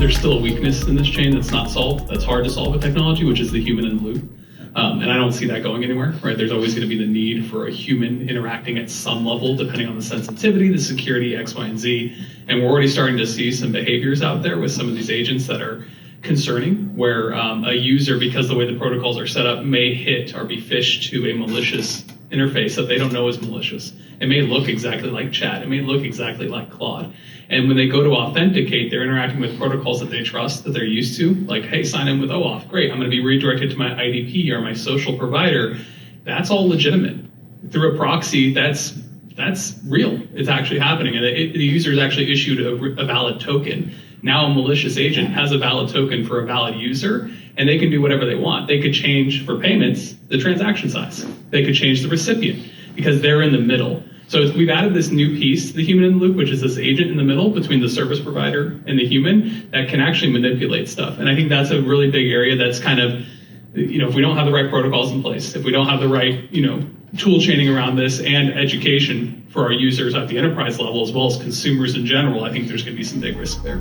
there's still a weakness in this chain that's not solved, that's hard to solve with technology, which is the human in the loop. And I don't see that going anywhere, right? There's always going to be the need for a human interacting at some level, depending on the sensitivity, the security, X, Y, and Z. And we're already starting to see some behaviors out there with some of these agents that are concerning, where a user, because the way the protocols are set up, may hit or be phished to a malicious interface that they don't know is malicious. It may look exactly like chat. It may look exactly like Claude. And when they go to authenticate, they're interacting with protocols that they trust, that they're used to, like, hey, sign in with OAuth. Great, I'm going to be redirected to my IDP or my social provider. That's all legitimate. Through a proxy, that's real. It's actually happening. And the user is actually issued a valid token. Now a malicious agent has a valid token for a valid user, and they can do whatever they want. They could change, for payments, the transaction size. They could change the recipient, because they're in the middle. So we've added this new piece, the human in the loop, which is this agent in the middle between the service provider and the human that can actually manipulate stuff. And I think that's a really big area that's kind of, if we don't have the right protocols in place, if we don't have the right, tool chaining around this and education for our users at the enterprise level, as well as consumers in general, I think there's going to be some big risk there.